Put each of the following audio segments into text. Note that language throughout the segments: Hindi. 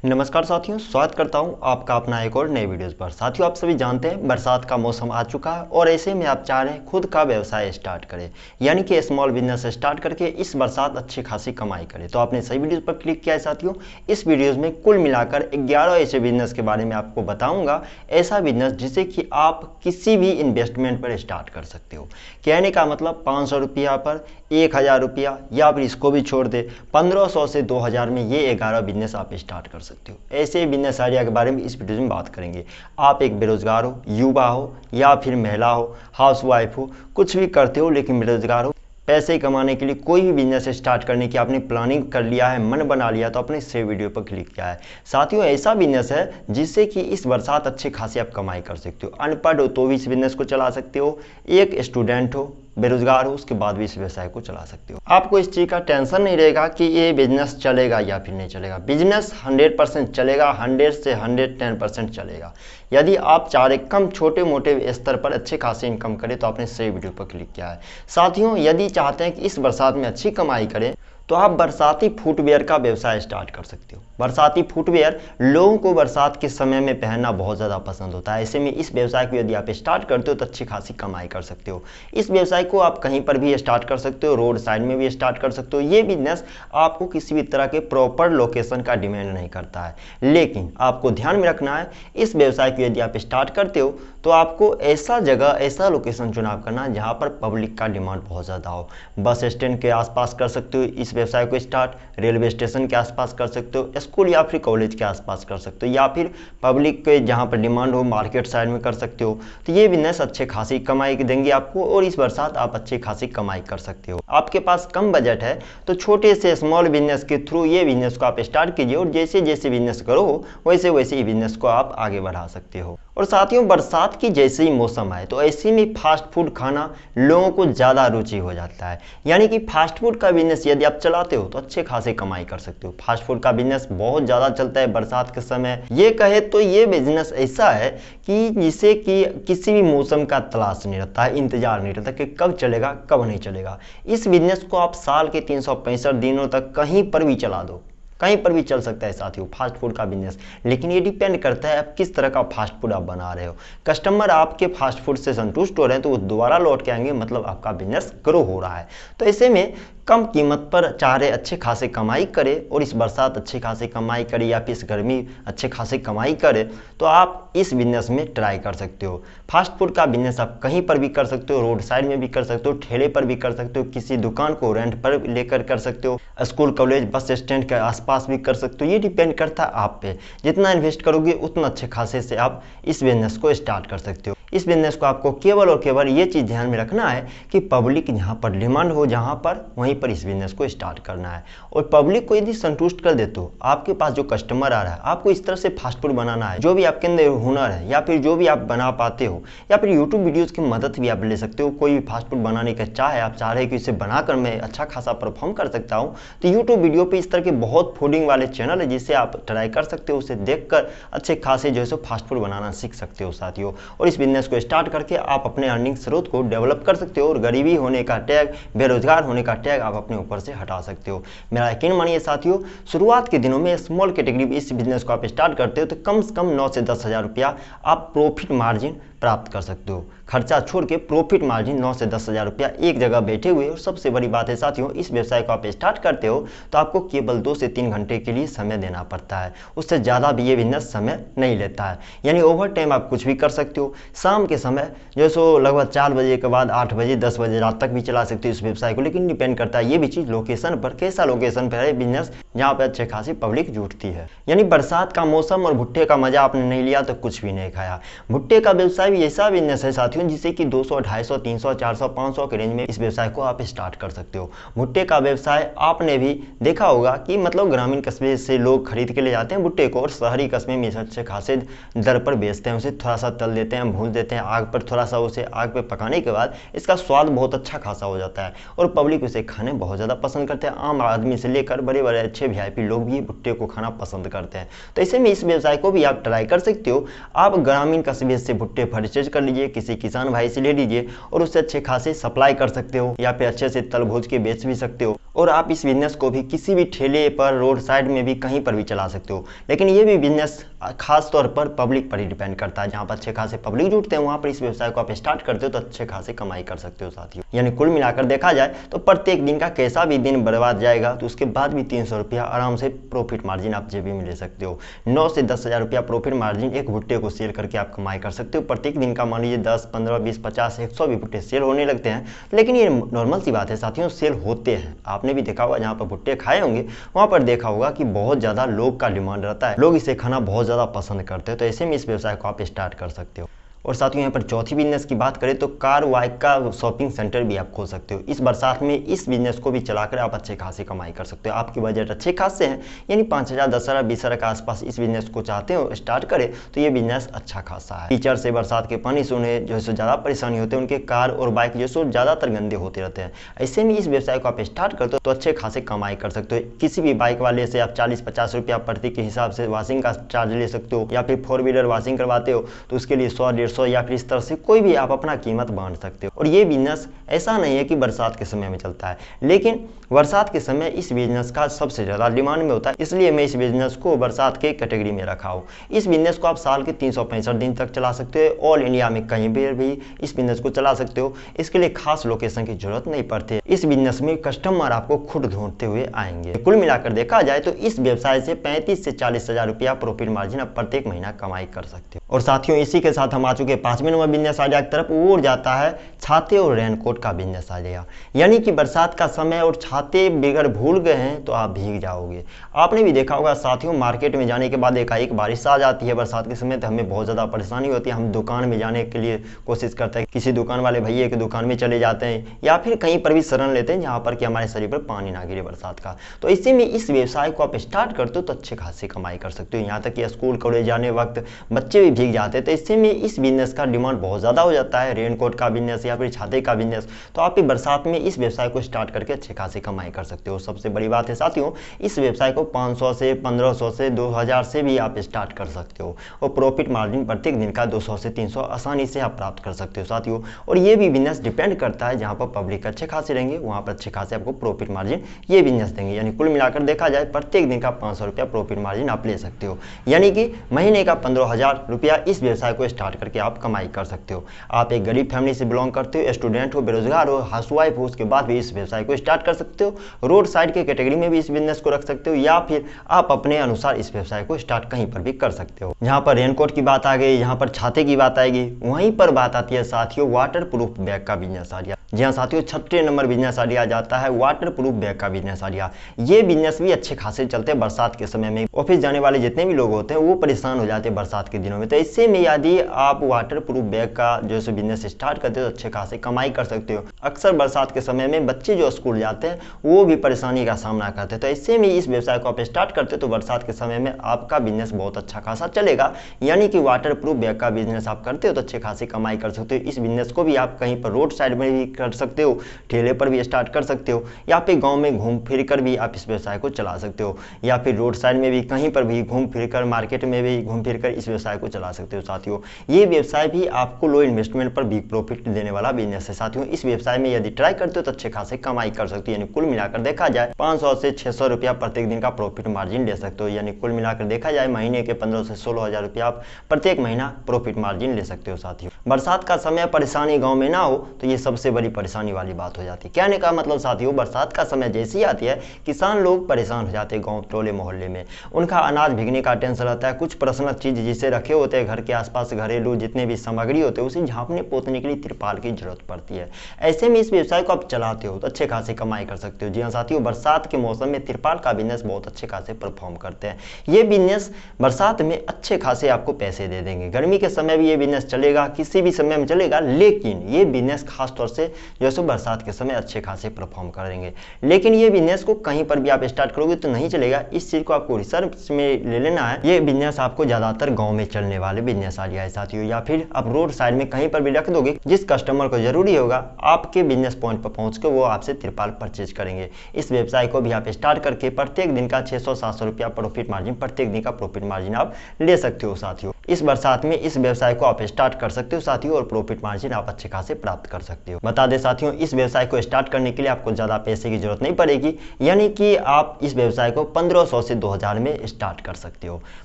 नमस्कार साथियों, स्वागत करता हूं आपका अपना एक और नए वीडियोस पर। साथियों, आप सभी जानते हैं बरसात का मौसम आ चुका है और ऐसे में आप चाह रहे हैं खुद का व्यवसाय स्टार्ट करें, यानी कि स्मॉल बिजनेस स्टार्ट करके इस बरसात अच्छी खासी कमाई करें। तो आपने सही वीडियोस पर क्लिक किया है साथियों। इस वीडियोस में कुल मिलाकर 11 ऐसे बिजनेस के बारे में आपको बताऊंगा, ऐसा बिजनेस जिसे कि आप किसी भी इन्वेस्टमेंट पर स्टार्ट कर सकते हो। कहने का मतलब 500 रुपया पर, 1000 रुपया, या फिर इसको भी छोड़ दे 1500 से 2000 में ये 11 बिजनेस आप स्टार्ट कर सकते हो। ऐसे बिजनेस आइडिया के बारे में इस वीडियो में बात करेंगे। आप एक बेरोजगार हो, युवा हो या फिर महिला हो, हाउसवाइफ हो, कुछ भी करते हो लेकिन बेरोजगार हो, पैसे कमाने के लिए कोई भी बिजनेस स्टार्ट करने की आपने प्लानिंग कर लिया है, मन बना लिया, तो आपने सेव वीडियो पर क्लिक किया है। साथियों, ऐसा बिजनेस है जिससे कि इस बरसात अच्छे खासी आप कमाई कर सकते हो। अनपढ़ हो तो भी इस बिजनेस को चला सकते हो, एक स्टूडेंट हो, बेरोजगार हो, उसके बाद भी इस व्यवसाय को चला सकते हो। आपको इस चीज़ का टेंशन नहीं रहेगा कि ये बिजनेस चलेगा या फिर नहीं चलेगा। बिजनेस 100% चलेगा, 100 से 110% चलेगा। यदि आप चाह रहे कम छोटे मोटे स्तर पर अच्छे खासी इनकम करें तो आपने सही वीडियो पर क्लिक किया है। साथियों, यदि चाहते हैं कि इस बरसात में अच्छी कमाई करें तो आप बरसाती फुटवेयर का व्यवसाय स्टार्ट कर सकते हो। बरसाती फुटवेयर लोगों को बरसात के समय में पहनना बहुत ज़्यादा पसंद होता है। ऐसे में इस व्यवसाय को यदि आप स्टार्ट करते हो तो अच्छी खासी कमाई कर सकते हो। इस व्यवसाय को आप कहीं पर भी स्टार्ट कर सकते हो, रोड साइड में भी स्टार्ट कर सकते हो। ये बिजनेस आपको किसी भी तरह के प्रॉपर लोकेशन का डिमांड नहीं करता है, लेकिन आपको ध्यान में रखना है इस व्यवसाय को यदि आप स्टार्ट करते हो तो आपको ऐसा जगह, ऐसा लोकेशन चुनाव करना है जहाँ पर पब्लिक का डिमांड बहुत ज़्यादा हो। बस स्टैंड के आसपास कर सकते हो इस व्यवसाय को स्टार्ट, रेलवे स्टेशन के आसपास कर सकते हो, स्कूल या फिर कॉलेज के आसपास कर सकते हो, या फिर पब्लिक के जहाँ पर डिमांड हो मार्केट साइड में कर सकते हो। तो ये बिजनेस अच्छे खासी कमाई देंगे आपको और इस बरसात आप अच्छी खासी कमाई कर सकते हो। आपके पास कम बजट है तो छोटे से स्मॉल बिजनेस के थ्रू ये बिजनेस को आप स्टार्ट कीजिए और जैसे जैसे बिजनेस करो वैसे वैसे ही बिजनेस को आप आगे बढ़ा सकते हो। और साथियों, बरसात की जैसे ही मौसम आए तो ऐसे में फास्ट फूड खाना लोगों को ज़्यादा रुचि हो जाता है। यानी कि फास्ट फूड का बिजनेस यदि आप चलाते हो तो अच्छे खासे कमाई कर सकते हो। फास्ट फूड का बिजनेस बहुत ज़्यादा चलता है बरसात के समय। ये कहे तो ये बिजनेस ऐसा है कि जिसे कि किसी भी मौसम का तलाश नहीं रहता है, इंतजार नहीं रहता कि कब चलेगा कब नहीं चलेगा। इस बिजनेस को आप साल के 365 दिनों तक कहीं पर भी चला दो, कहीं पर भी चल सकता है साथियों फास्ट फूड का बिजनेस। लेकिन ये डिपेंड करता है आप किस तरह का फास्ट फूड आप बना रहे हो। कस्टमर आपके फास्ट फूड से संतुष्ट हो रहे हैं तो वो दोबारा लौट के आएंगे, मतलब आपका बिजनेस ग्रो हो रहा है। तो ऐसे में कम कीमत पर चाह रहे अच्छे खासे कमाई करे और इस बरसात अच्छे खासे कमाई करे या फिर इस गर्मी अच्छे खासे कमाई करे तो आप इस बिजनेस में ट्राई कर सकते हो। फास्ट फूड का बिजनेस आप कहीं पर भी कर सकते हो, रोड साइड में भी कर सकते हो, ठेले पर भी कर सकते हो, किसी दुकान को रेंट पर लेकर कर सकते हो, स्कूल कॉलेज बस स्टैंड के आसपास भी कर सकते हो। ये डिपेंड करता है आप पे। जितना इन्वेस्ट करोगे उतना अच्छे खासे से आप इस बिजनेस को स्टार्ट कर सकते हो। इस बिजनेस को आपको केवल और केवल ये चीज़ ध्यान में रखना है कि पब्लिक जहाँ पर डिमांड हो जहाँ पर वहीं पर इस बिजनेस को स्टार्ट करना है। और पब्लिक को यदि संतुष्ट कर देते हो, आपके पास जो कस्टमर आ रहा है, आपको इस तरह से फास्ट फूड बनाना है, जो भी आपके अंदर हुनर है या फिर जो भी आप बना पाते हो, या फिर यूट्यूब वीडियोस की मदद भी आप ले सकते हो। कोई भी फास्ट फूड बनाने का चाह है, आप चाह रहे हैं कि इसे बनाकर मैं अच्छा खासा परफॉर्म कर सकता हूँ, तो यूट्यूब वीडियो पर इस तरह के बहुत फूडिंग वाले चैनल है जिससे आप ट्राई कर सकते हो। उसे देखकर अच्छे खासे जो है सो फास्ट फूड बनाना सीख सकते हो साथियों। और इस बिजनेस को स्टार्ट करके आप अपने अर्निंग स्रोत को डेवलप कर सकते हो और गरीबी होने का टैग, बेरोजगार होने का टैग आप अपने ऊपर से हटा सकते हो। मेरा यकीन मानिए साथियों, शुरुआत के दिनों में स्मॉल कैटेगरी में इस बिजनेस को आप स्टार्ट करते हो तो कम से कम 9 से 10 हज़ार रुपया आप प्रॉफिट मार्जिन प्राप्त कर सकते हो। खर्चा छोड़ के प्रॉफिट मार्जिन 9 से 10 हज़ार रुपया एक जगह बैठे हुए। और सबसे बड़ी बात है साथियों, इस व्यवसाय को आप स्टार्ट करते हो तो आपको केवल 2 से 3 घंटे के लिए समय देना पड़ता है, उससे ज़्यादा भी ये बिजनेस समय नहीं लेता है। यानी ओवर टाइम आप कुछ भी कर सकते हो। शाम के समय जो सो लगभग 4 बजे के बाद 8 बजे 10 बजे रात तक भी चला सकते हो इस व्यवसाय को। लेकिन डिपेंड करता है ये भी चीज़ लोकेशन पर, कैसा लोकेशन पर है बिजनेस जहाँ पर अच्छे खासी पब्लिक जुटती है। यानी बरसात का मौसम और भुट्टे का मजा आपने नहीं लिया तो कुछ भी नहीं खाया। भुट्टे का व्यवसाय भी ऐसा बिजनेस है साथियों जिसे कि 200, 250, 300, 400, 500 के रेंज में इस व्यवसाय को आप स्टार्ट कर सकते हो। भुट्टे का व्यवसाय आपने भी देखा होगा कि मतलब ग्रामीण कस्बे से लोग खरीद के ले जाते हैं भुट्टे को और शहरी कस्बे में अच्छे खासे दर पर बेचते हैं। उसे थोड़ा सा तल देते हैं, भून देते हैं आग पर, थोड़ा सा उसे आग पर पकाने के बाद इसका स्वाद बहुत अच्छा खासा हो जाता है और पब्लिक उसे खाने बहुत ज़्यादा पसंद करते हैं। आम आदमी से लेकर बड़े बड़े अच्छे वीआईपी लोग भी भुट्टे को खाना पसंद करते हैं। तो ऐसे में इस व्यवसाय को भी आप ट्राई कर सकते हो। आप ग्रामीण कस्बे से भुट्टे परचेज कर लीजिए, किसी किसान भाई से ले लीजिए और उससे अच्छे खासे सप्लाई कर सकते हो या फिर अच्छे से तल भूज के बेच भी सकते हो और आप इस बिजनेस को भी किसी भी ठेले पर, रोड साइड में भी, कहीं पर भी चला सकते हो। लेकिन ये भी बिजनेस खास तौर पर पब्लिक पर ही डिपेंड करता है। जहाँ पर अच्छे खासे पब्लिक जुटते हैं वहाँ पर इस व्यवसाय को आप स्टार्ट करते हो तो अच्छे खासे कमाई कर सकते हो साथियों। यानी कुल मिलाकर देखा जाए तो प्रत्येक दिन का कैसा भी दिन बर्बाद जाएगा तो उसके बाद भी 300 रुपया आराम से प्रॉफिट मार्जिन आप जेबी में ले सकते हो। 9 से 10 हज़ार रुपया प्रॉफिट मार्जिन एक भुट्टे को सेल करके आप कमाई कर सकते हो। प्रत्येक दिन का मान लीजिए 10, 15, 20, 50, 100 भी भुट्टे सेल होने लगते हैं। लेकिन ये नॉर्मल सी बात है साथियों, सेल होते हैं। आपने भी देखा होगा जहाँ पर भुट्टे खाए होंगे वहाँ पर देखा होगा कि बहुत ज़्यादा लोग का डिमांड रहता है, लोग इसे खाना बहुत ज़्यादा पसंद करते हैं। तो ऐसे में इस व्यवसाय को आप स्टार्ट कर सकते हो। और साथियों यहाँ पर चौथी बिजनेस की बात करें तो कार बाइक का शॉपिंग सेंटर भी आप खोल सकते हो। इस बरसात में इस बिजनेस को भी चलाकर आप अच्छे खासी कमाई कर सकते हो। आपके बजट अच्छे खासे हैं, यानी 5,000, 10,000, 20,000 के आसपास इस बिजनेस को चाहते हो स्टार्ट करें तो ये बिजनेस अच्छा खासा है। कीचड़ से, बरसात के पानी से उन्हें जो है ज़्यादा परेशानी होती है, उनके कार और बाइक जो है ज़्यादातर गंदे होते रहते हैं। ऐसे में इस व्यवसाय को आप स्टार्ट करते हो तो अच्छे खासे कमाई कर सकते हो। किसी भी बाइक वाले से आप 40-50 रुपया प्रति के हिसाब से वॉशिंग का चार्ज ले सकते हो, या फिर 4 व्हीलर वॉशिंग करवाते हो तो उसके लिए 100-150 या फिर इस तरह कोई भी आप अपना कीमत बांट सकते हो। और ये बिजनेस ऐसा नहीं है कि बरसात के समय में चलता है, लेकिन बरसात के समय इस बिजनेस का सबसे ज़्यादा डिमांड में होता है, इसलिए मैं इस बिजनेस को बरसात के कैटेगरी में रखा हूँ। इस बिजनेस को आप साल के 365 दिन तक चला सकते हो। ऑल इंडिया में कहीं पर भी इस बिजनेस को चला सकते हो। इसके लिए खास लोकेशन की जरूरत नहीं पड़ती। इस बिजनेस में कस्टमर आपको खुद ढूंढते हुए आएंगे। कुल मिलाकर देखा जाए तो इस व्यवसाय से 35 से 40 हज़ार रुपया प्रॉफिट मार्जिन आप प्रत्येक महीना कमाई कर सकते हो। और साथियों इसी के साथ हम आ चुके 5वें नंबर बिजनेस आइडिया की तरफ। वो जाता है छाते और रेनकोट का बिजनेस आइडिया। यानी कि बरसात का समय और छाते बगैर भूल गए हैं तो आप भीग जाओगे। आपने भी देखा होगा साथियों, मार्केट में जाने के बाद एकाएक बारिश आ जाती है बरसात के समय तो हमें बहुत ज़्यादा परेशानी होती है। हम दुकान में जाने के लिए कोशिश करते हैं, किसी दुकान वाले भैया की दुकान में चले जाते हैं या फिर कहीं पर भी शरण लेते हैं जहाँ पर कि हमारे शरीर पर पानी ना गिरे बरसात का। तो इसी में इस व्यवसाय को आप स्टार्ट करते हो तो अच्छे खासी कमाई कर सकते हो। यहाँ तक कि स्कूल कॉलेज जाने वक्त बच्चे भी भीग जाते हैं। तो इससे में इस बिजनेस का डिमांड बहुत ज़्यादा हो जाता है, रेनकोट का बिजनेस या फिर छाते का बिजनेस। तो आप बरसात में इस व्यवसाय को स्टार्ट करके अच्छे खासी कमाई कर सकते हो। सबसे बड़ी बात है साथियों, इस व्यवसाय को 500 से 1500 से 2000 से भी आप स्टार्ट कर सकते हो और प्रॉफिट मार्जिन प्रत्येक दिन का 200 से 300 आसानी से आप प्राप्त कर सकते हो साथियों। और ये भी बिजनेस डिपेंड करता है, जहाँ पर पब्लिक अच्छे खासे रहेंगे वहाँ पर अच्छे खासे आपको प्रॉफिट मार्जिन ये बिजनेस देंगे। यानी कुल मिलाकर देखा जाए प्रत्येक दिन का 500 रुपया प्रॉफिट मार्जिन आप ले सकते हो। यानी कि महीने का 15,000 रुपया इस व्यवसाय को स्टार्ट करके आप कमाई कर सकते हो। आप एक गरीब फैमिली से बिलोंग करते हो, स्टूडेंट हो, बेरोजगार हो, हाउसवाइफ हो, उसके बाद भी इस व्यवसाय को स्टार्ट कर सकते हो। रोड साइड के कैटेगरी में भी इस बिजनेस को रख सकते हो या फिर आप अपने अनुसार इस व्यवसाय को स्टार्ट कहीं पर भी कर सकते हो। जहाँ पर रेनकोट की बात आ गई, यहाँ पर छाते की बात आएगी, वहीं पर बात आती है साथियों वाटर प्रूफ बैग का बिजनेस आइडिया। जी हाँ साथियों, 6ठे नंबर बिजनेस आइडिया जाता है वाटर प्रूफ बैग का बिजनेस आइडिया। ये बिजनेस भी अच्छे खासे चलते हैं बरसात के समय में। ऑफिस जाने वाले जितने भी लोग होते हैं वो परेशान हो जाते हैं बरसात के दिनों में। तो इससे में यदि आप वाटर प्रूफ बैग का जो है बिजनेस स्टार्ट करते हो तो अच्छे खासे कमाई कर सकते हो। अक्सर बरसात के समय में बच्चे जो स्कूल जाते हैं वो भी परेशानी का सामना करते हैं। तो इससे में इस व्यवसाय को आप स्टार्ट करते हो तो बरसात के समय में आपका बिजनेस बहुत अच्छा खासा चलेगा। यानी कि वाटर प्रूफ बैग का बिजनेस आप करते हो तो अच्छे खासी कमाई कर सकते हो। इस बिजनेस को भी आप कहीं पर रोड साइड में भी कर सकते हो, ठेले पर भी स्टार्ट कर सकते हो, या फिर गांव में घूम फिर कर भी आप इस व्यवसाय को चला सकते हो, या फिर रोड साइड में भी कहीं पर भी घूम फिर कर, मार्केट में भी घूम फिर कर इस व्यवसाय को चला सकते हो साथियों। ये व्यवसाय भी आपको लो इन्वेस्टमेंट पर भी प्रॉफिट देने वाला बिजनेस है साथियों। इस व्यवसाय में यदि ट्राई करते हो तो अच्छे खासे कमाई कर सकते हो। यानी कुल मिलाकर देखा जाए 500 से 600 रुपया प्रत्येक दिन का प्रॉफिट मार्जिन ले सकते हो। यानी कुल मिलाकर देखा जाए महीने के 15 से 16 हज़ार रुपया आप प्रत्येक महीना प्रॉफिट मार्जिन ले सकते हो साथियों। बरसात का समय परेशानी गाँव में ना हो तो ये सबसे बड़ी परेशानी वाली बात हो जाती है। कहने का मतलब साथियों, बरसात का समय जैसी ही आती है किसान लोग परेशान हो जाते हैं। गांव टोले मोहल्ले में उनका अनाज भीगने का टेंशन रहता है। कुछ पर्सनल चीज जिसे रखे होते हैं घर के आसपास, घरेलू जितने भी सामग्री होते हैं उसे झांपने पोतने के लिए तिरपाल की जरूरत पड़ती है। ऐसे में इस व्यवसाय को आप चलाते हो तो अच्छे खासे कमाई कर सकते हो। जी हाँ साथियों, बरसात के मौसम में तिरपाल का बिजनेस बहुत अच्छे खासे परफॉर्म करते हैं। ये बिजनेस बरसात में अच्छे खासे आपको पैसे दे देंगे। गर्मी के समय भी ये बिजनेस चलेगा, किसी भी समय में चलेगा, लेकिन ये बिजनेस खासतौर से जैसे बरसात के समय अच्छे खासे परफॉर्म करेंगे। लेकिन ये बिजनेस को कहीं पर भी आप स्टार्ट करोगे तो नहीं चलेगा। इस चीज को आपको रिसर्च में ले लेना है। ये बिजनेस आपको ज्यादातर गांव में चलने वाले बिजनेस आइडिया है साथियों, या फिर आप रोड साइड में कहीं पर भी रख दोगे। जिस कस्टमर को जरूरी होगा आपके बिजनेस पॉइंट पर पहुंच के वो आपसे तिरपाल परचेज करेंगे। इस व्यवसाय को भी आप स्टार्ट करके प्रत्येक दिन का 600-700 रुपया प्रॉफिट मार्जिन, प्रत्येक दिन का प्रॉफिट मार्जिन आप ले सकते हो साथियों। इस बरसात में इस व्यवसाय को आप स्टार्ट कर सकते हो। साथियों और प्रॉफिट मार्जिन आप अच्छे खासे प्राप्त कर सकते हो। बता दें साथियों, इस व्यवसाय को स्टार्ट करने के लिए आपको ज़्यादा पैसे की जरूरत नहीं पड़ेगी, यानी कि आप इस व्यवसाय को 1500 से 2000 में स्टार्ट कर सकते हो।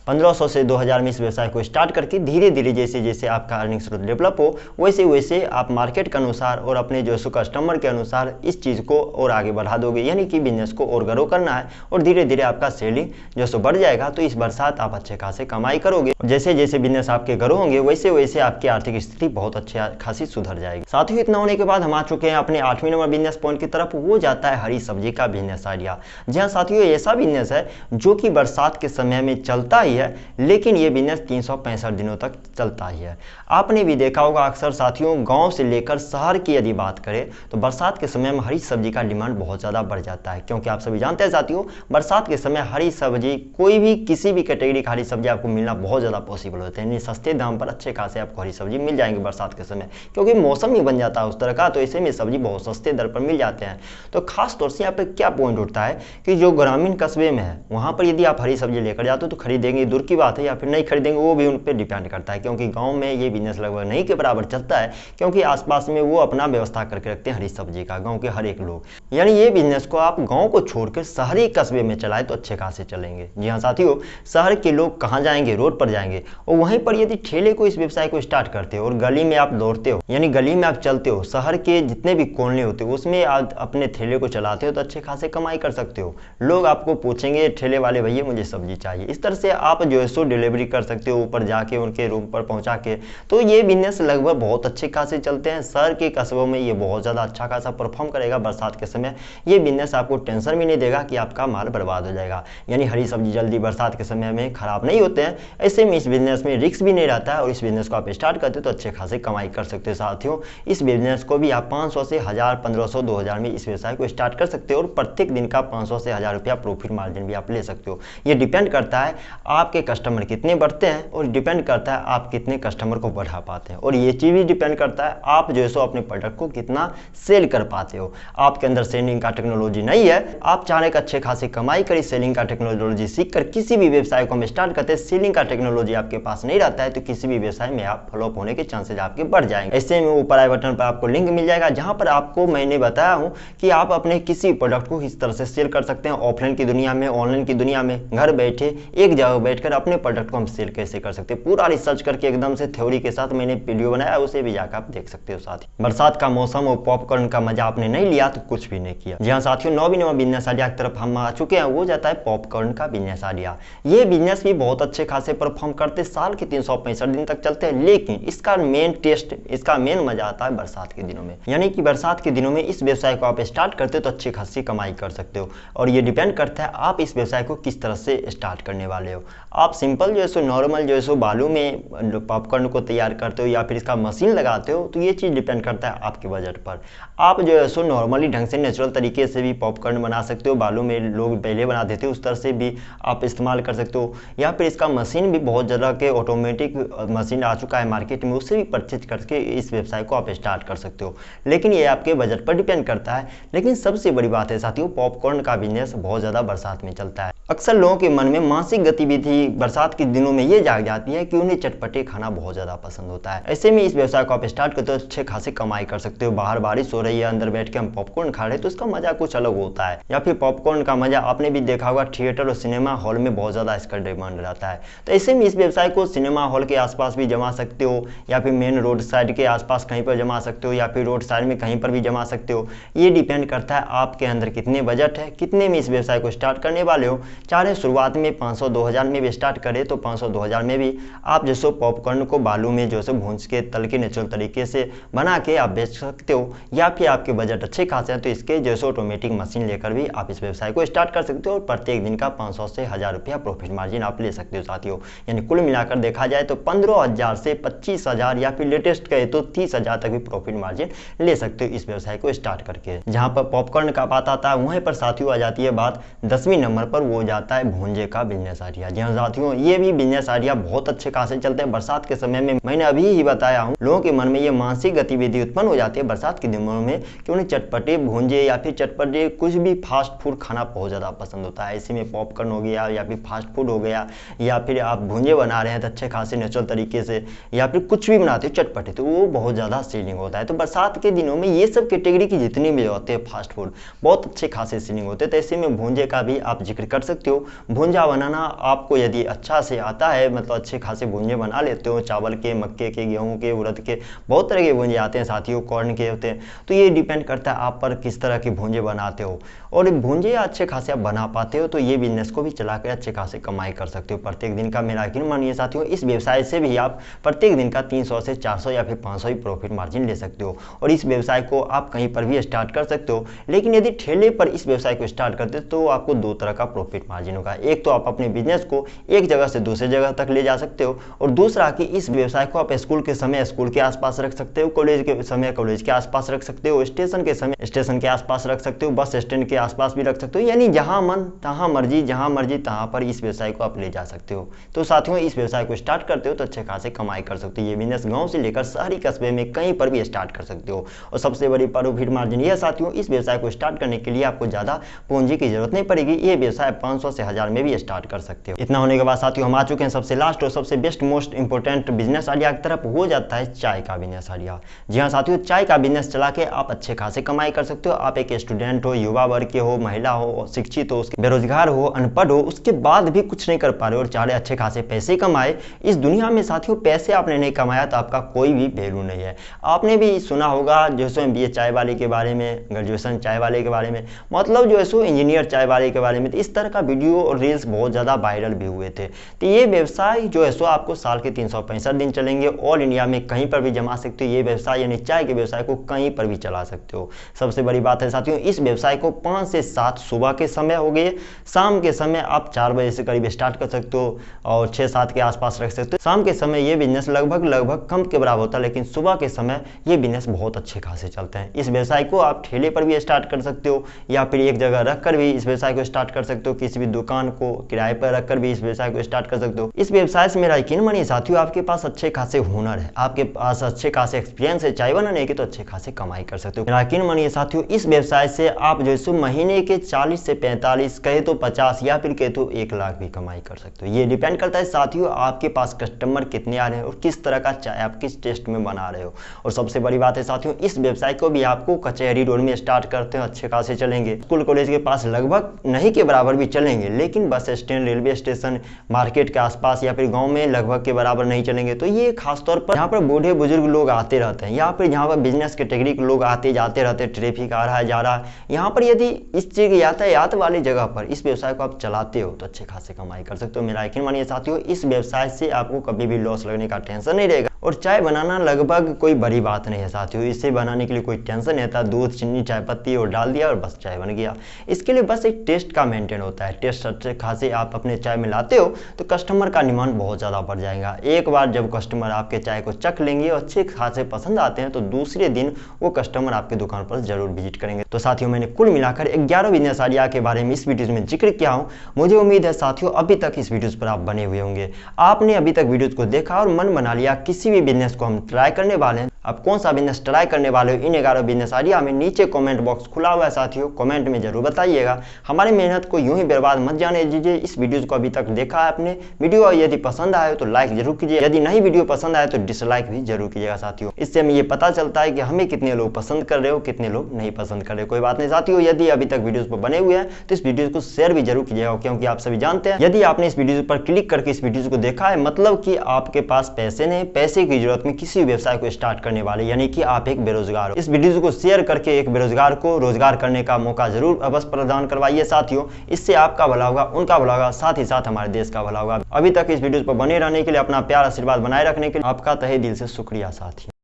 1500 से 2000 में इस व्यवसाय को स्टार्ट करके धीरे धीरे जैसे जैसे आपका अर्निंग स्रोत डेवलप हो वैसे वैसे आप मार्केट के अनुसार और अपने जो सो कस्टमर के अनुसार इस चीज़ को और आगे बढ़ा दोगे, यानी कि बिजनेस को और ग्रो करना है और धीरे धीरे आपका सेलिंग जो सो बढ़ जाएगा। तो इस बरसात आप अच्छे खासे कमाई करोगे। जैसे जैसे बिजनेस आपके ग्रो होंगे वैसे वैसे आपकी आर्थिक स्थिति बहुत अच्छी खासी सुधर जाएगी। साथियों, इतना होने के बाद हम आ चुके हैं अपने 8वें नंबर बिजनेस पॉइंट की तरफ। वो जाता है हरी सब्जी का बिजनेस आइडिया। जी हाँ साथियों, ऐसा बिजनेस है जो कि बरसात के समय में चलता ही है, लेकिन ये बिजनेस 365 दिनों तक चलता ही है। आपने भी देखा होगा अक्सर साथियों, गांव से लेकर शहर की यदि बात करें तो बरसात के समय में हरी सब्जी का डिमांड बहुत ज़्यादा बढ़ जाता है, क्योंकि आप सभी जानते हैं साथियों, बरसात के समय हरी सब्जी कोई भी किसी भी कैटेगरी का हरी सब्जी आपको मिलना बहुत ज़्यादा पॉसिबल होता है। यानी सस्ते दाम पर अच्छे खासे आपको हरी सब्जी मिल जाएंगे बरसात के समय, क्योंकि मौसम ही बन जाता है उस तरह का। तो ऐसे में सब्जी बहुत सस्ते दर पर मिल जाते हैं। तो खास तौर से यहाँ पर क्या पॉइंट उठता है कि जो ग्रामीण कस्बे में है वहाँ पर यदि आप हरी सब्जी लेकर जाते हो तो खरीदेंगे दूर की बात है, या फिर नहीं खरीदेंगे वो भी उन पर डिपेंड करता है, क्योंकि गाँव में ये बिजनेस लगभग नहीं के बराबर चलता है, क्योंकि आसपास में वो अपना व्यवस्था करके रखते हैं हरी सब्जी का, गाँव के हर एक लोग। यानी ये बिजनेस को आप गाँव को छोड़कर शहरी कस्बे में चलाए तो अच्छे खासे चलेंगे। जी हाँ साथियों, शहर के लोग कहाँ जाएंगे, रोड पर जाएंगे, और वहीं पर यदि ठेले को इस व्यवसाय को स्टार्ट करते हो और गली में आप दौड़ते हो, यानी गली में आप चलते हो, शहर के जितने भी कोने होते हो उसमें आप अपने ठेले को चलाते हो तो अच्छे खासे कमाई कर सकते हो। लोग आपको पूछेंगे ठेले वाले भैया मुझे सब्जी चाहिए, इस तरह से आप जो है सो डिलीवरी कर सकते हो ऊपर जाके उनके रूम पर पहुंचा के। तो ये बिजनेस लगभग बहुत अच्छे खासे चलते हैं। शहर के कस्बों में ये बहुत ज़्यादा अच्छा खासा परफॉर्म करेगा बरसात के समय। ये बिजनेस आपको टेंशन भी नहीं देगा कि आपका माल बर्बाद हो जाएगा, यानी हरी सब्जी जल्दी बरसात के समय में खराब नहीं होते हैं। ऐसे में इस बिजनेस में रिस्क भी नहीं रहता है, और इस बिजनेस को आप स्टार्ट करते हो तो अच्छे खासे कमाई कर सकते हो। साथियों, इस बिजनेस को भी आप 500 से 1000, 1500, 2000 में इस व्यवसाय को स्टार्ट कर सकते हो, और प्रत्येक दिन का 500 से 1000 रुपया प्रॉफिट मार्जिन भी आप ले सकते हो। ये डिपेंड करता है आपके कस्टमर कितने बढ़ते हैं, और डिपेंड करता है आप कितने कस्टमर को बढ़ा पाते हैं, और ये चीज़ भी डिपेंड करता है आप जो है सो अपने प्रोडक्ट को कितना सेल कर पाते हो। आपके अंदर सेलिंग का टेक्नोलॉजी नहीं है, आप चाह रहे अच्छे खासे कमाई करी, सेलिंग का टेक्नोलॉजी सीख कर किसी भी व्यवसाय को हम स्टार्ट करते हैं, सेलिंग का टेक्नोलॉजी आपके पास नहीं रहता है तो किसी भी व्यवसाय में आप फ्लॉप होने के चांसेस आपके बढ़ जाएंगे। ऐसे में ऊपर आई बटन पर आपको लिंक मिल जाएगा, जहां पर आपको मैंने बताया हूं कि आप अपने किसी प्रोडक्ट को किस तरह से सेल कर सकते हैं, ऑफलाइन की दुनिया में, ऑनलाइन की दुनिया में, घर बैठे एक जगह बैठकर अपने प्रोडक्ट को हम सेल कैसे कर सकते हैं, पूरा रिसर्च करके एकदम से थ्योरी के साथ मैंने वीडियो बनाया, उसे भी जाकर आप देख सकते हो। साथ ही बरसात का मौसम और पॉपकॉर्न का मजा आपने नहीं लिया तो कुछ भी नहीं किया। जी हाँ साथियों, 9वीं नंबर बिजनेस आइडिया की तरफ हम आ चुके हैं। वो जाता है पॉपकॉर्न का बिजनेस आइडिया। ये बिजनेस भी बहुत अच्छे खासे परफॉर्म करते, साल के 365 दिन तक चलते हैं, लेकिन इसका मेन टेस्ट, इसका मेन मजा आता है बरसात के दिनों में। यानी कि बरसात के दिनों में इस व्यवसाय को आप स्टार्ट करते हो तो अच्छी खासी कमाई कर सकते हो, और ये डिपेंड करता है आप इस व्यवसाय को किस तरह से स्टार्ट करने वाले हो। आप सिंपल जो है सो नॉर्मल जो है सो बालू में पॉपकॉर्न को तैयार करते हो या फिर इसका मशीन लगाते हो, तो ये चीज़ डिपेंड करता है आपके बजट पर। आप जो है सो नॉर्मली ढंग से नेचुरल तरीके से भी पॉपकॉर्न बना सकते हो, बालू में लोग पहले बना देते हो उस तरह से भी आप इस्तेमाल कर सकते हो, या फिर इसका मशीन भी बहुत ज़्यादा के ऑटोमेटिक मशीन आ चुका है मार्केट में, उससे भी परचेज करके इस व्यवसाय को आप स्टार्ट कर सकते हो। लेकिन ये आपके बजट पर डिपेंड करता है। लेकिन सबसे बड़ी बात है साथियों, पॉपकॉर्न का बिजनेस बहुत ज़्यादा बरसात में चलता है। अक्सर लोगों के मन में मानसिक गतिविधि बरसात के दिनों में ये जाग जाती है कि उन्हें चटपटे खाना बहुत ज़्यादा पसंद होता है। ऐसे में इस व्यवसाय को आप स्टार्ट करते हो अच्छे खासे कमाई कर सकते हो। बाहर बारिश हो रही है, अंदर बैठ के हम पॉपकॉर्न खा रहे हैं तो इसका मजा कुछ अलग होता है। या फिर पॉपकॉर्न का मजा आपने भी देखा होगा, थिएटर और सिनेमा हॉल में बहुत ज़्यादा इसका डिमांड रहता है। तो ऐसे में इस व्यवसाय को सिनेमा हॉल के आसपास भी जमा सकते हो, या फिर मेन रोड साइड के आसपास कहीं पर जमा सकते हो, या फिर रोड साइड में कहीं पर भी जमा सकते हो। ये डिपेंड करता है आपके अंदर कितने बजट है, कितने में इस व्यवसाय को स्टार्ट करने वाले हो। चाहे शुरुआत में 500, 2000 में भी स्टार्ट करें तो 500, 2000 में भी आप जैसे पॉपकॉर्न को बालू में जो है भूंज के तल के नेचुरल तरीके से बना के आप बेच सकते हो, या फिर आपके बजट अच्छे खासे हैं तो इसके जैसे ऑटोमेटिक मशीन लेकर भी आप इस व्यवसाय को स्टार्ट कर सकते हो, और प्रत्येक दिन का 500 से 1000 रुपया प्रॉफिट मार्जिन आप ले सकते हो साथियों। यानी कुल मिलाकर देखा जाए तो 15,000 से 25,000 या फिर लेटेस्ट कहे तो 30,000 तक भी प्रॉफिट मार्जिन ले सकते हो इस व्यवसाय को स्टार्ट करके। जहां पर पॉपकॉर्न का बात आता है वहीं पर साथियों आ जाती है बात 10वीं नंबर पर, वो जाता है भूंजे का बिजनेस आइडिया। जी हाँ साथियों, ये भी बिजनेस आइडिया बहुत अच्छे खासे चलते हैं बरसात के समय में। मैंने अभी ही बताया हूँ, लोगों के मन में ये मानसिक गतिविधि उत्पन्न हो जाती है बरसात के दिनों में कि उन्हें चटपटे भूंजे या फिर चटपटे कुछ भी फास्ट फूड खाना बहुत ज़्यादा पसंद होता है। ऐसे में पॉपकॉर्न हो गया या फिर फास्ट फूड हो गया, या फिर आप भूंजे बना रहे हैं तो अच्छे खासे नेचुरल तरीके से, या फिर कुछ कुछ भी बनाते हो चटपटे तो वो बहुत ज़्यादा सेलिंग होता है। तो बरसात के दिनों में ये सब कैटेगरी की जितनी भी होते हैं फास्ट फूड बहुत अच्छे खासे सेलिंग होते हैं। तो ऐसे में भूंजे का भी आप जिक्र कर सकते हो। भूंजा बनाना आपको यदि अच्छा से आता है, मतलब अच्छे खासे भूंजे बना लेते हो, चावल के, मक्के के, गेहूँ के, उड़द के, बहुत तरह के भूंजे आते हैं साथियों, कॉर्न के होते हैं। तो ये डिपेंड करता है आप पर किस तरह के भूंजे बनाते हो, और भूंजे अच्छे खासे आप बना पाते हो तो ये बिजनेस को भी चला कर अच्छे खासे कमाई कर सकते हो प्रत्येक दिन का। मेरा यकीन मानिए साथियों, इस व्यवसाय से भी आप प्रत्येक दिन का 300 से 400 या फिर 500 ही प्रॉफिट मार्जिन ले सकते हो। और इस व्यवसाय को आप कहीं पर भी स्टार्ट कर सकते हो, लेकिन यदि ठेले पर इस व्यवसाय को स्टार्ट करते हो तो आपको दो तरह का प्रॉफिट मार्जिन होगा। एक तो आप अपने बिजनेस को एक जगह से दूसरी जगह तक ले जा सकते हो, और दूसरा कि इस व्यवसाय को आप स्कूल के समय स्कूल के आसपास रख सकते हो, कॉलेज के समय कॉलेज के आसपास रख सकते हो, स्टेशन के समय स्टेशन के आसपास रख सकते हो, बस स्टैंड के आसपास भी रख सकते हो, यानी जहां मन तहां मर्जी, जहां मर्जी तहां पर इस व्यवसाय को आप ले जा सकते हो। तो साथियों, इस व्यवसाय को स्टार्ट करते हो तो अच्छे खासे कमाई कर सकते हो। ये बिजनेस गांव से लेकर शहरी कस्बे में कहीं पर भी स्टार्ट कर सकते हो। और सबसे बड़ी प्रॉफिट मार्जिन यह साथियों, इस व्यवसाय को स्टार्ट करने के लिए आपको ज्यादा पूंजी की जरूरत नहीं पड़ेगी। ये व्यवसाय 500 से 1000 में भी स्टार्ट कर सकते हो। इतना होने के बाद साथियों हम आ चुके हैं सबसे लास्ट और सबसे best most important business idea की तरफ, हो जाता है चाय का बिजनेस आइडिया। जी हाँ साथियों, चाय का बिजनेस चला के आप अच्छे खासे कमाई कर सकते हो। आप एक स्टूडेंट हो, युवा वर्ग के हो, महिला हो, शिक्षित हो, बेरोजगार हो, अनपढ़ हो, उसके बाद भी कुछ नहीं कर पा रहे हो और चाह रहे अच्छे खासे पैसे कमाए। इस दुनिया में साथियों पैसे आपने नहीं कमाया तो आपका कोई भी वैल्यू नहीं है। आपने भी सुना होगा जो सो MBA चाय वाले के बारे में, ग्रेजुएशन चाय वाले के बारे में, मतलब जो है सो इंजीनियर चाय वाले के बारे में। तो इस तरह का वीडियो और रील्स बहुत ज़्यादा वायरल भी हुए थे। तो ये व्यवसाय जो है सो आपको साल के 365 दिन चलेंगे, ऑल इंडिया में कहीं पर भी जमा सकते हो। ये व्यवसाय यानी चाय के व्यवसाय को कहीं पर भी चला सकते हो। सबसे बड़ी बात है साथियों, इस व्यवसाय को 5 से 7 सुबह के समय हो गए, शाम के समय आप 4 बजे से करीब स्टार्ट कर सकते हो और 6-7 के आसपास रख सकते हो। शाम के समय ये बिजनेस लगभग कम के बराबर होता है, लेकिन सुबह के समय ये बिजनेस बहुत अच्छे खासे चलते हैं। इस व्यवसाय को आप ठेले पर भी स्टार्ट कर सकते हो या फिर एक जगह रखकर भी इस व्यवसाय को स्टार्ट कर सकते हो। किसी भी दुकान को किराए पर रखकर भी इस व्यवसाय को स्टार्ट कर सकते हो। इस व्यवसाय से मेरा यकीन मानिए साथियों, आपके पास अच्छे खासे हुनर है, आपके पास अच्छे खासे एक्सपीरियंस है चाय बनाने के, तो अच्छे खासे कमाई कर सकते हो। मेरा यकीन मानिए साथियों, इस व्यवसाय से आप जो है महीने के 40 से 45 कहे तो 50 या फिर कहे तो 1 लाख भी कमाई कर सकते हो। ये डिपेंड करता है साथियों आपके पास कस्टमर कितने आ रहे हैं और किस तरह का चाय आप किस टेस्ट में बना रहे हो। और सबसे बड़ी बात है साथियों, इस व्यवसाय को भी आपको कचहरी रोड में स्टार्ट करते हैं अच्छे खासे चलेंगे, स्कूल कॉलेज के पास लगभग नहीं के बराबर भी चलेंगे, लेकिन bus stand, railway station, market के आसपास या फिर गांव में लगभग के बराबर नहीं चलेंगे। तो ये खासतौर पर यहाँ पर बूढ़े बुजुर्ग लोग आते रहते हैं, यहाँ पर जहाँ पर बिजनेस कैटेगरी के लोग आते जाते रहते हैं, ट्रैफिक आ रहा है जा रहा है, यहाँ पर यदि इस चीज यातायात वाली जगह पर इस व्यवसाय को आप चलाते हो तो अच्छे खासे कमाई कर सकते हो। मेरा यकीन मानिए साथियों, इस व्यवसाय से आपको कभी भी लॉस लगने का टेंशन नहीं रहेगा। और चाय बनाना लगभग कोई बड़ी बात नहीं है साथियों, इसे बनाने के लिए कोई टेंशन नहीं था। दूध, चीनी, चाय पत्ती और डाल दिया और बस चाय बन गया। इसके लिए बस एक टेस्ट का मेंटेन होता है। टेस्ट अच्छे खासे आप अपने चाय में लाते हो तो कस्टमर का डिमांड बहुत ज़्यादा बढ़ जाएगा। एक बार जब कस्टमर आपके चाय को चख लेंगे और अच्छे खासे पसंद आते हैं तो दूसरे दिन वो कस्टमर आपके दुकान पर जरूर विजिट करेंगे। तो साथियों, मैंने कुल मिलाकर 11 बिजनेस आइडिया के बारे में इस वीडियो में जिक्र किया हूँ। मुझे उम्मीद है साथियों अभी तक इस वीडियोस पर आप बने हुए होंगे। आपने अभी तक वीडियोस को देखा और मन बना लिया किसी भी बिजनेस को हम ट्राई करने वाले हैं। आप कौन सा बिजनेस ट्राई करने वाले हो इन 11 बिजनेस आइडिया में, नीचे कमेंट बॉक्स खुला हुआ है साथियों, कमेंट में जरूर बताइएगा। हमारी मेहनत को यूं ही बर्बाद मत जाने दीजिए। इस वीडियो को अभी तक देखा है आपने, वीडियो यदि पसंद आए तो लाइक जरूर कीजिए, यदि नहीं वीडियो पसंद आए तो डिसलाइक भी जरूर कीजिएगा साथियों। इससे हमें ये पता चलता है कि हमें कितने लोग पसंद कर रहे हो, कितने लोग नहीं पसंद कर रहे हो। कोई बात नहीं साथियों, यदि अभी तक वीडियोस पर बने हुए हैं तो इस वीडियो को शेयर भी जरूर कीजिएगा, क्योंकि आप सभी जानते हैं यदि आपने इस वीडियो पर क्लिक करके इस वीडियो को देखा है मतलब कि आपके पास पैसे नहीं, पैसे की जरूरत में किसी व्यवसाय को स्टार्ट करने वाले, यानी कि आप एक बेरोजगार हो। इस वीडियो को शेयर करके एक बेरोजगार को रोजगार करने का मौका जरूर अवश्य प्रदान करवाइए साथियों। इससे आपका भला होगा, उनका भला होगा, साथ ही साथ हमारे देश का भला होगा। अभी तक इस वीडियो पर बने रहने के लिए, अपना प्यार आशीर्वाद बनाए रखने के लिए आपका तहे दिल से शुक्रिया साथियों।